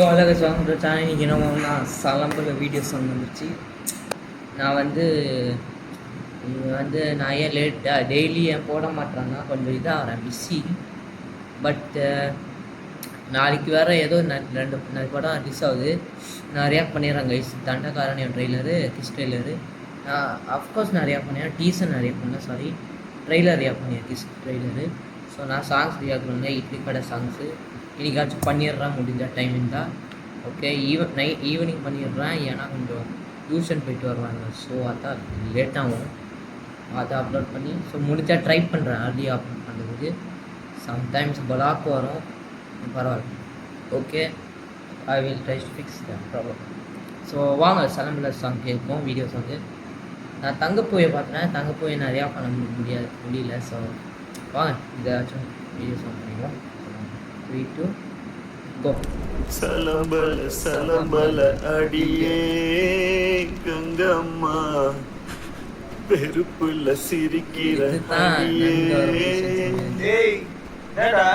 So அழகாக song channel இன்றைக்கி என்னன்னா சலம்பில் வீடியோ சாங் வந்துச்சு. நான் வந்து நான் ஏன் லேட்டாக டெய்லி ஏன் போட மாட்டேறேன்னா கொஞ்சம் இதாக பிஸி. பட் நாளைக்கு வேறு ஏதோ ரெண்டு படம் ரிலீஸ் ஆகுது. நான் ரியாக்ட் பண்ணிடுறேன் கைஸ். தண்டக்காரன் என் ட்ரெய்லரு, கிஸ் ட்ரெய்லரு. நான் அஃப்கோர்ஸ் நான் ரியாக்ட் பண்ணேன். டீசர் நான் ரியாக்ட் பண்ணேன், சாரி ட்ரெய்லர் ரியாக்ட் பண்ணேன், கிஸ் ட்ரெய்லரு. ஸோ நான் சாங்ஸ் ரியாக்ட் பண்ணேன், இட்லி கடை சாங்ஸு. இன்றைக்காச்சும் பண்ணிடுறேன் முடிஞ்ச டைம் இருந்தால். ஓகே, ஈவினிங் பண்ணிடுறேன், ஏன்னா கொஞ்சம் டியூஷன் போயிட்டு வருவாங்க. ஸோ அதான் லேட்டாகும், அதை அப்லோட் பண்ணி ஸோ முடிஞ்சால் ட்ரை பண்ணுறேன் அர்லியாக அப்லோட் பண்ணுறதுக்கு. சம்டைம்ஸ் பலாக் வரும், பரவாயில்ல. Okay, I will try to fix the problem. So வாங்க சலம்பில் சாங் கேட்போம், வீடியோ சாங்கு. நான் தங்கப்பூயை பார்த்தேன், தங்கப்பூயை நிறையா பண்ண முடியல. ஸோ வாங்க இதாச்சும் வீடியோ சாங் பண்ணிக்கலாம். 3, 2 go. சலம்பல சலம்பல அடியே கங்கம்மா, பெருப்புல சிரிக்கிற அடியே. ஏய் என்னடா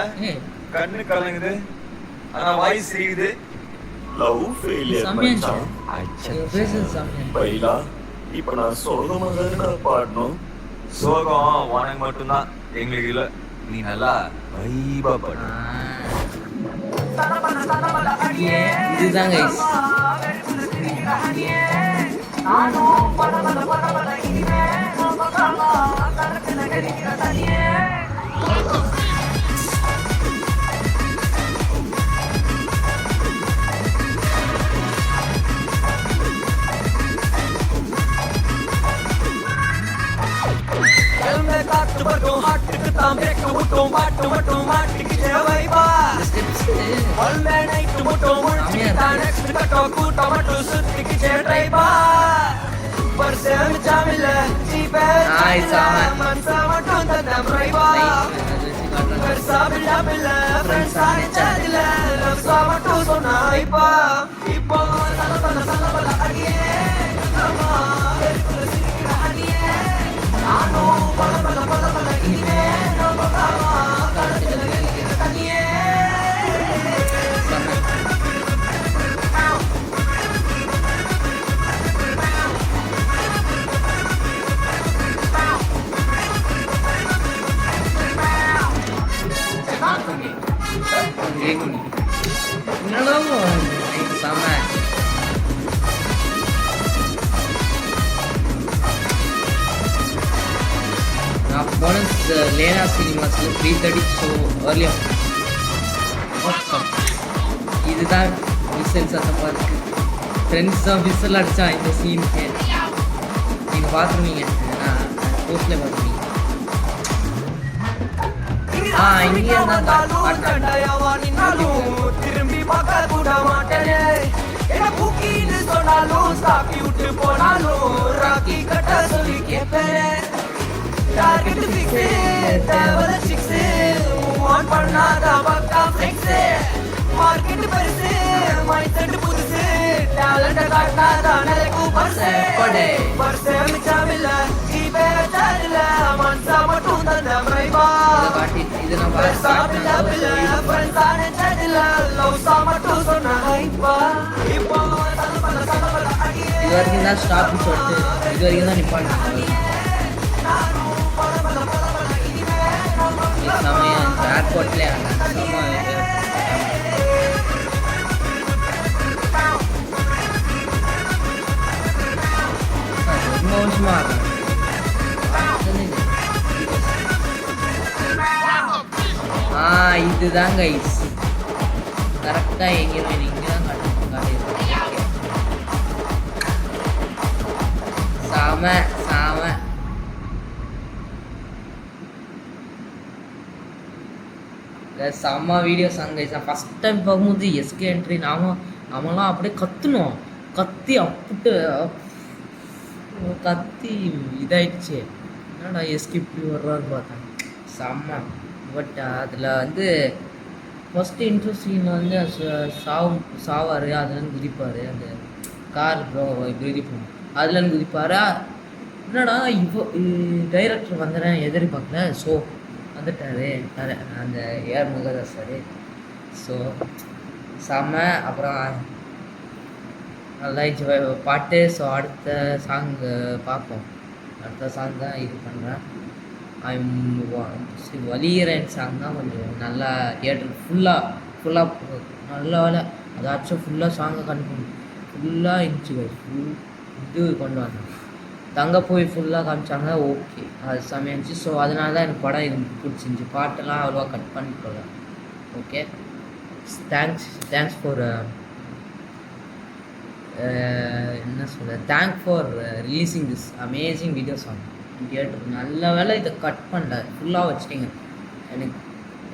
கண்ணு கலங்குது ஆனா வாய் சிரிக்குது. லவ் ஃபெயிலியர் மச்சான். பைலா இப்ப நான் சோகமாக நான் பாடணும். சோகம் உனக்கு மட்டும்தான், எங்களுக்கு இல்ல. நீ நல்லா வைபா பாடு. இதுதான் கைஸ். காத்து மட்டும் ஹாட்டுக்கு தான் பிரேக்க விட்டோம், பாட்டு மட்டும் மாட்டுக்கு தேவைப்பா. ஒல்வே நைட்டு மட்டும் முடிச்சுக்கு தான் நெக்ஸ்ட் கட்டோ கூட்டம் மட்டும் சுத்திக்கு சேட்டைப்பா. பர்சம் ஜாமில்ல ஜீபே மன்சா மட்டும் தந்தம் ரைவா. பர்சா பில்லா பில்லா ஃப்ரெண்ட்ஸா நிச்சதில்ல லவ்ஸா மட்டும் சொன்னாய்ப்பா. இப்போ சலபல அடியே அம்மா வெறுப்புல சிரிக்கிற அடியே. நானோ பல இனிமே நம்ம காமா கலத்துல வெளிக்கிற தண்ணியே. என்னடா செம. நான் போன லேனா சினிமாஸில் 3:30 ஷோ ஏர்லியாக. இதுதான் விசில் சத்தமாக இருக்குது. ஃப்ரெண்ட்ஸ் தான் விசில் அடித்தா இந்த சீனுக்கு. நீங்கள் பார்த்துருவீங்க, நான் போஸ்ட்லேயே பார்த்துருவீங்க. இங்கே திரும்பி பார்க்க கூட மாட்டேனே. பூக்கின்னு சொன்னாலும் சாப்பி விட்டு போனாலும் ராக்கி கட்ட சொல்லி கேட்பேன். டார்கெட் ஃபிக்ஸே தேவல சிக்ஸே ஆன் பண்ணாத பக்கா ஃபிக்ஸே. மார்க்கெட் பெருசு மைண்ட் செட் புதுசு டேலண்ட் காட்டாத நிலைக்கு பர்சே பர்சே மிச்சாமில்ல ஜீபே சாரில்ல மன்சா மட்டும் தந்த மைபா. இது நம்ம சாப்பில்ல பில்ல ஃப்ரெண்ட்ஸா நிச்சதில்ல லவ்ஸா மட்டும் சொன்ன ஹைப்பா. இப்போ சலபல அடியே. இது வரைக்கும் தான் ஸ்டாப்னு சொல்லிட்டு இது வரைக்கும் தான் நிப்பாட்டு. சமயம் ஏர்போர்ட்லேயே ரொம்ப வருஷமா இதுதான் கைஸ் கரெக்டாக எங்கேயுமே இங்கே தான் காட்டியிருக்கேன். சாம செம்ம வீடியோ சாங் கைஸ். நான் ஃபஸ்ட் டைம் பார்க்கும்போது எஸ்கே என்ட்ரி நாமெல்லாம் அப்படியே கற்றுனோம். கத்தி இதாயிடுச்சு. என்னடா எஸ்கே இப்படி வர்றாரு பார்த்தேன், செம்ம. பட் அதில் ஃபஸ்ட்டு இன்ட்ரோ சீனில் சாவார், அதுலேருந்து குதிப்பார். அந்த கார் குதிப்போம், அதுலேருந்து குதிப்பார். என்னடா இப்போ டைரக்டர் வந்துடுறேன் எதிர்பார்க்கல. ஸோ வந்துட்டார் அந்த ஏஆர் முருகதாஸ் சார். ஸோ செம்ம. அப்புறம் நல்லா என்ஜாய் பாட்டு. ஸோ அடுத்த சாங் பார்ப்போம். அடுத்த சாங் தான் இது பண்ணுறேன். வலியரன் சாங் தான் கொஞ்சம் நல்லா தியேட்டர் ஃபுல்லாக நல்ல வேலை. அதாச்சும் ஃபுல்லாக சாங்கை ஃபுல்லாக இருந்துச்சு. இது கொண்டு வந்தேன். தங்க போய் ஃபுல்லாக காமிச்சாங்க. ஓகே, அது செம்மையாக இருந்துச்சு. ஸோ அதனால தான் எனக்கு படம் இது பிடிச்சிருந்துச்சி. பாட்டெல்லாம் அவ்வளோவா கட் பண்ணிக்கல. ஓகே, தேங்க்ஸ் ஃபார் என்ன சொல்ல, thank for releasing this amazing video song theatre. நல்ல வேலை இதை கட் பண்ணல, ஃபுல்லாக வச்சுட்டீங்க. எனக்கு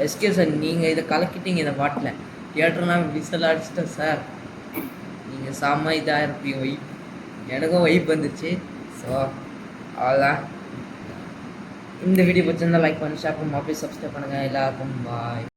எஸ்கே சார், நீங்கள் இதை கலக்கிட்டீங்க இந்த பாட்டில். தியேட்டர்லாம் விசில் அடிச்சிட்டேன் சார். நீங்கள் செம்ம இதாக இருப்பீங்க. வைப் எனக்கும் வைப் வந்துச்சு. ஸோ அவ்வளோதான். இந்த வீடியோ பிடிச்சிருந்தா லைக் பண்ணி ஷேர் பண்ணி அப்படியே சப்ஸ்கிரைப் பண்ணுங்கள். எல்லாருக்கும் பாய்.